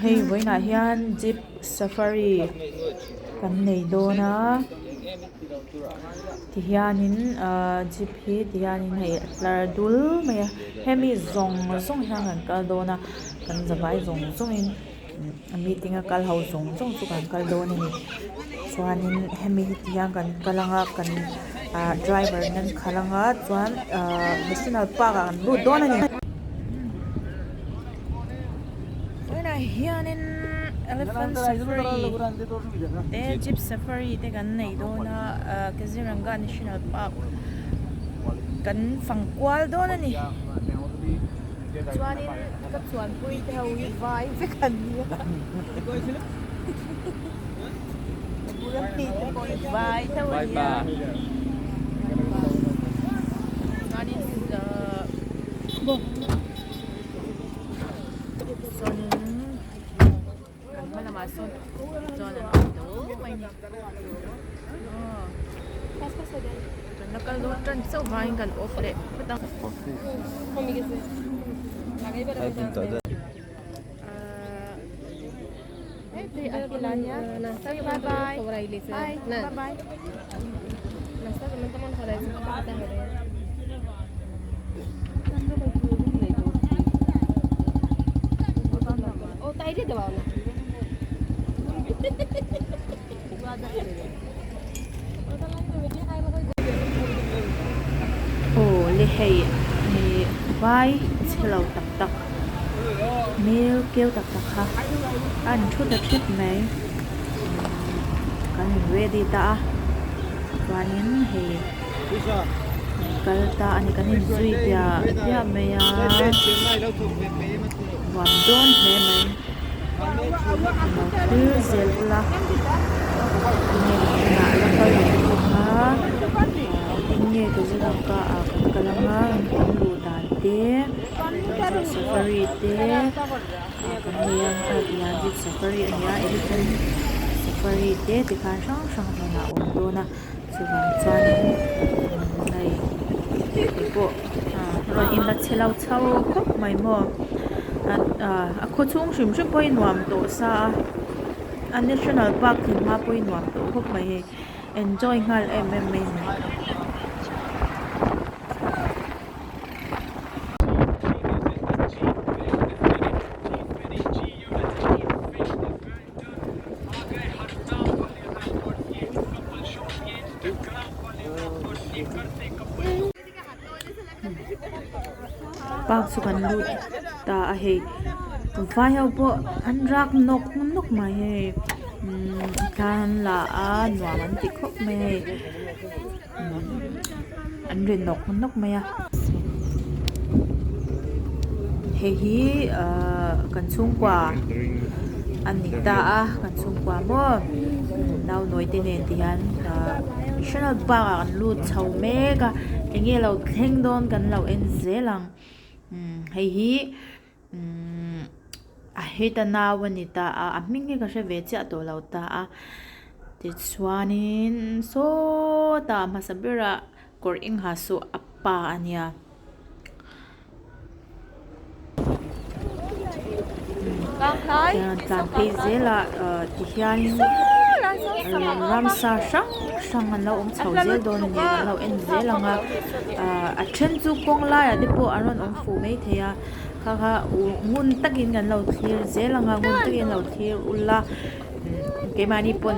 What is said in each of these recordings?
hei voina hian jeep safari kan nei dawna ti hianin jeep hi ti hianin hei tlar dul mai a hemi zong hian kan kal dawna kan zawai zong in meeting a kal ho zong chu kan kal dawn ani chuanin hemi hi ti hian kan kalanga kan driver nan khalanga chuan national park an lut dawn ani voina hianin elephant safari te jeep safari te kan nei dawna Kaziranga National Park kan fangkwal dawn ani chuanin ka chuan pui te ho hi vai ve kan ni buram ti te ko vai ta vai ba chuanin bo masuk zona itu mainnya pas saja karena kalau trend so main kan off deh petang mami gitu lagi berapa di akhirannya bye bye bye bye nasta teman-teman pada sempat kita ada oh tadi ada bawah le hei ni vai chelo tak mil kêu tak ha an thu da trip mai kan ready ta wanin hei kal ta ani kan in zui ya me ya wan don he mai tu zel la ni na la kal ha nghe cái gì đâu cả cái là ngang cái lụa đàn té cái safari té cái này cái nhà jeep safari nhà elephant safari té thì khá sang là ổn đô na sự vắng chân này cái bộ rồi in là chế lau chau khóc mày mò khô chung xìm xếp bôi nuam tổ sa national park thì mà bôi nuam tổ khóc mày enjoy ngal em park sukan lut ta he viau po anrak nok mai he kan la nuam an ti khop mai an rin nok mai he hi kan chung kwa anita kan chung kwa mo nau noi te nen ti han national park an lut chau mega enge lo theng don kan lo en zelang hei hi heta nawanita aming ka she ve cha to lo ta ti chuanin so ta masabira kor ing ha su appa ania yan kan pe zela ti hian ramsa sang an lo chau zel don ni lo en zelanga a then chu kong la ya depo aron fu mai theya kha ngun takin gan lo thir zelanga ngun takin lo thir ulla ke mani pon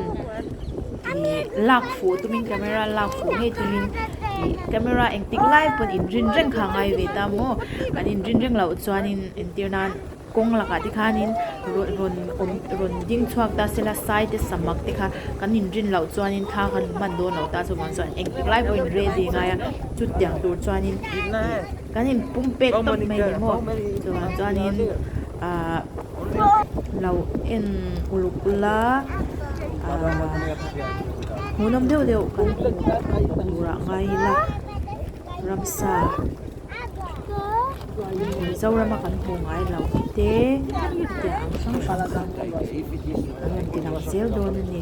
lak fu tumin camera lak fu ngai tumin camera engtik live pon in rin reng khangai ve ta mo kan in rin reng lo chuanin internan kong laka ti khanin ron ding chuak ta sela side te samak te kha kan in rin lo chuanin kha kan man do no ta chuan chuan engtik live point ready ngaya chut tiang tur chuanin kan in pumpe top mai ni mo chuanin lo en ulukula hunom deu kan pura ngai la ramsa zaura ma kan hong ai lo te ang sang kan ti lang zel don ni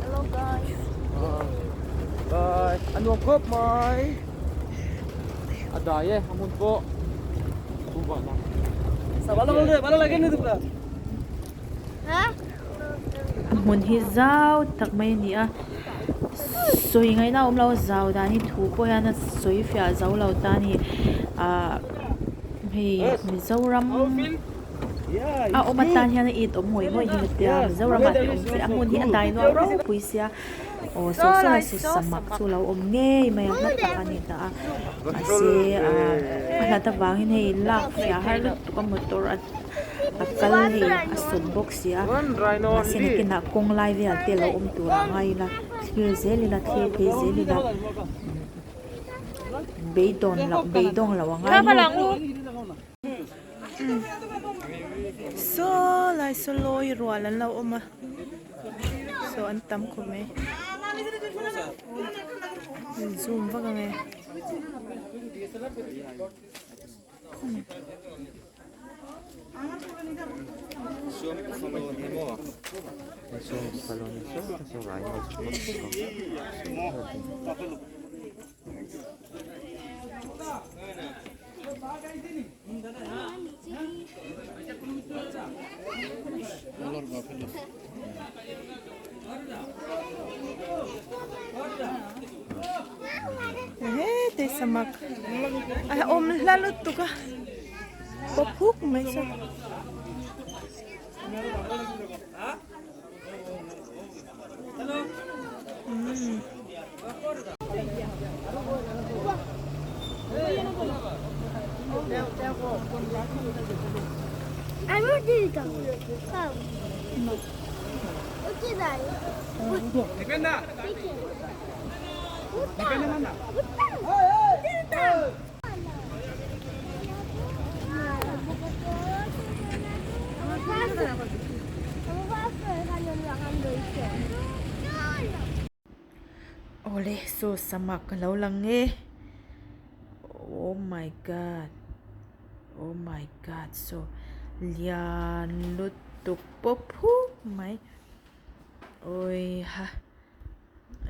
hello guys ano kop mai ada ye hamun po buba na mun hi zau tak mai ni a soi ngai na lo zau da ni thu po ya na soi fia zau lo ta ni hei mizoram omatan hian it omoi hoi hi tia mizoram a fi amun hi adai no ro puisia o so la si samak chu lo om nge mai na ta ani ta ase la ta wang hin hei lak fia har lu tu motor akal hei asun box ya sin ki na kong lai ve te lo om tu ra ngai la thir zeli la thir pe zeli la beidong la ngai so lai so loi rualan lo oma so an tam ko me zoom va ga me te samak om lalu tu ka popuk mai sa ole so samak lo lang oh my god so lian lutuk popu mai oi ha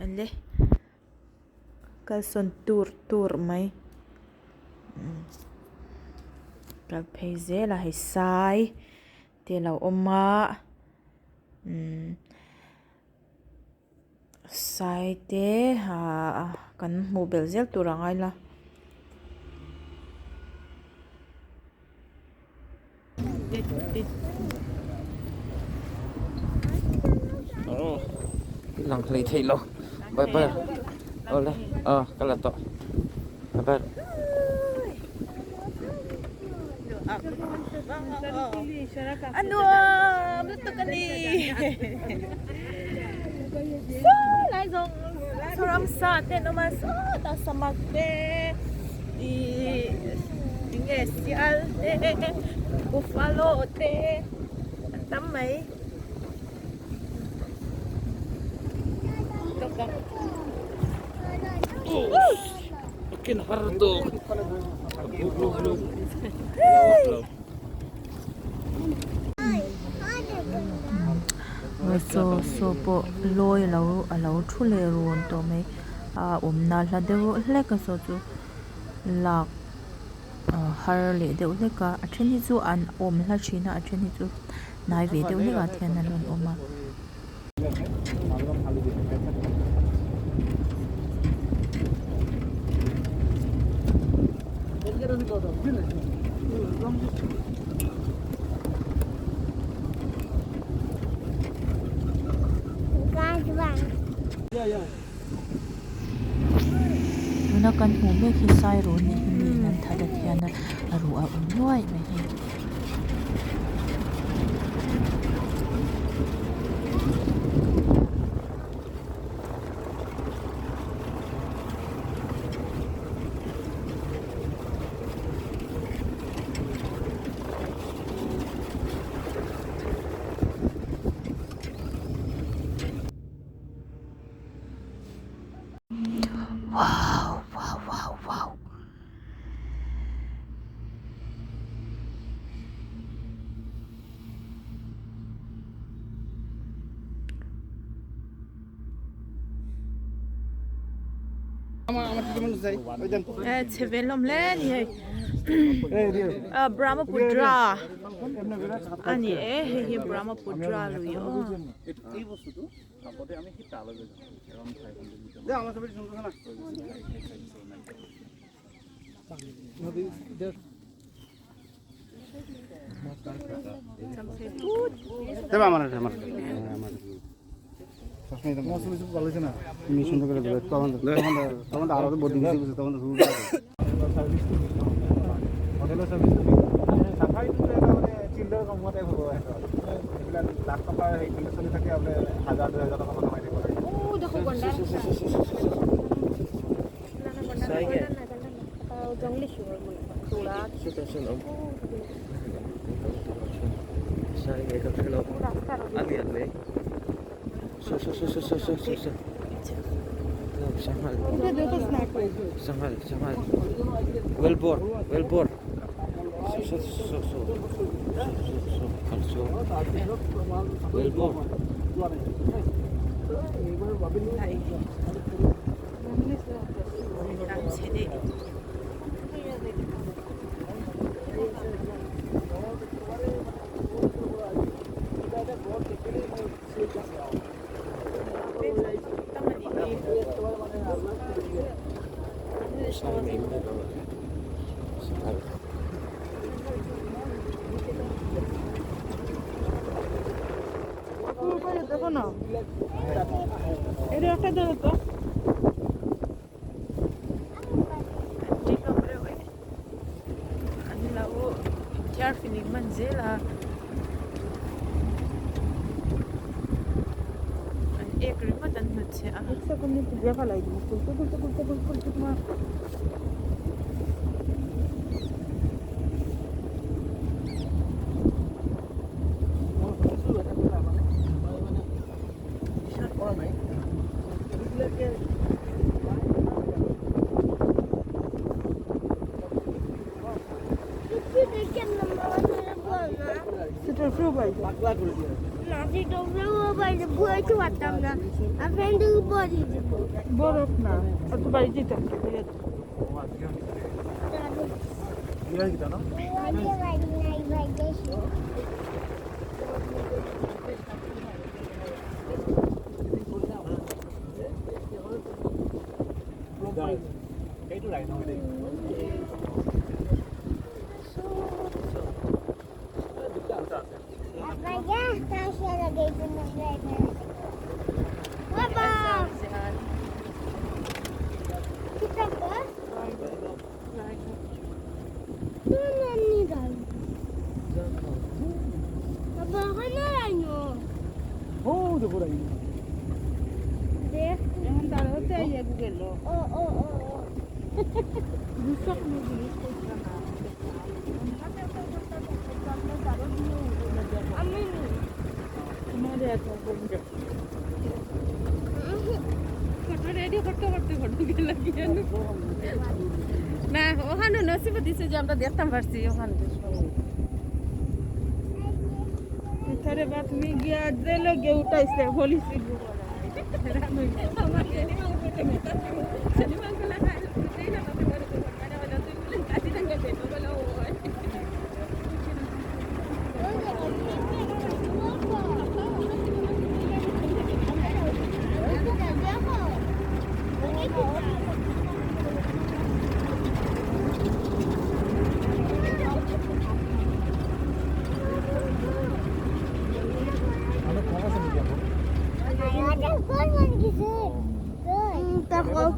ale kalson tur mai kal pheze la hi sai te lo oma sai te ha kan mobile zel turangai la lang lấy thấy lo bye bye ole cái là to bye bye ano luto ka ni so lai zong soram sa te no mas ta samak te ingesial te buffalo te tamay okay na harto so po loi lo thule ron to mai na hla de hle ka so chu lak har le de hle ka a then hi chu an hla thina a then hi chu nai ve de hle ka thian na lon oma Tuna kan hu me khi sai ro ni mi nan thada thiana aru a loi mai hi wow Chevelom le ni Brahmaputra ani he Brahmaputra lu yo এই বস্তুটো আগতে আমি কি তালৈ গৈছিলো Sangal. Well bore. Well bore. দেখো না এটা একটা ধরো তো Feeling manzela एक रिमोट अन्नचे एक सेकंड में तुझे का लाइट में कुलते मार Nasi dobro bayda buat watam na. Afen du body jibo. Borok na. At bari jita. Iya kita no. Iya bayda nai bayda shi. Cái chỗ này thôi đi. Bayda nasi lagi tu bayda. Baba. Kita ber. Mana ni dah? Baba mana lagi? Oh, देखो रही. Deh. Yang tahu tu ya Google lo. Oh. Rusak ni dulu. Amin. Kemana tu benda? Foto ready foto ke lagi anu. Nah, ohan tu nasi pati se jam tu देखता versi ohan. Thare baat में गया दे लोगे उठा इससे होली से हमारे शनिवार को लगा देना बात करे तो मैंने वाला तो बोले काजीरंगा दे तो बोला वो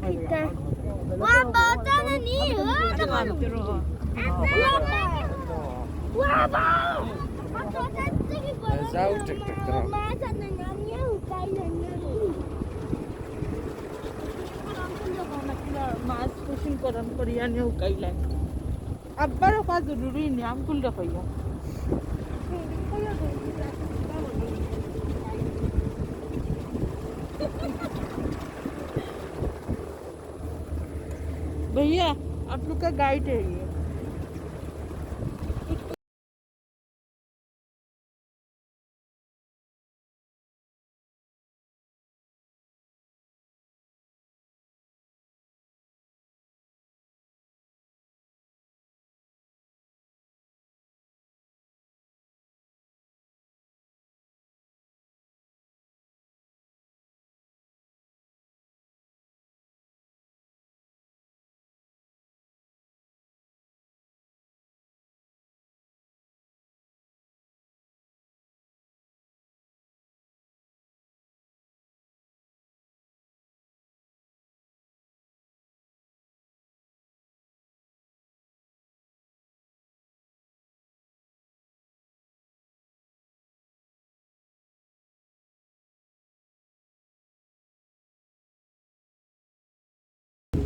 kita. Wah, bata na ni. Wah, bau. Jauh cek terang. Masa na namanya ukai na मास कुशन करन करिया ने उकाइला अब्बर का जरूरी नहीं हम कुल रखैया भैया आप लोग का गाइड है ये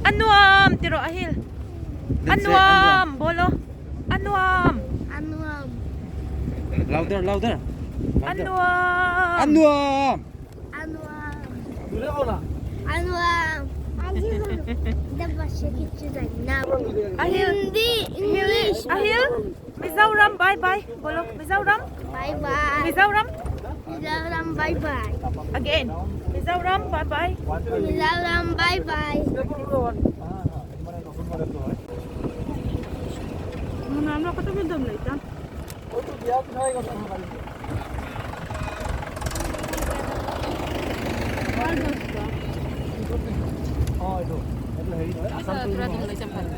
Anwam tiro ahil. Anwam bolo. Anwam. Anuam. Louder, louder. Anwam. Anwam. Anuam. Dulu kau lah. Anuam. The bahasa kita dah. Ahil. Hindi, English. Ahil. Mizauram bye bye. Bolo Mizauram. Bye bye. Mizauram. Mizaram bye bye. Again. Mizauram bye bye. Mizaram bye bye. Muna ako tabi dam laita. Oh tu dia tu saya kau sama kali. Oh itu. Itu hari itu. Asam tu. Asam tu.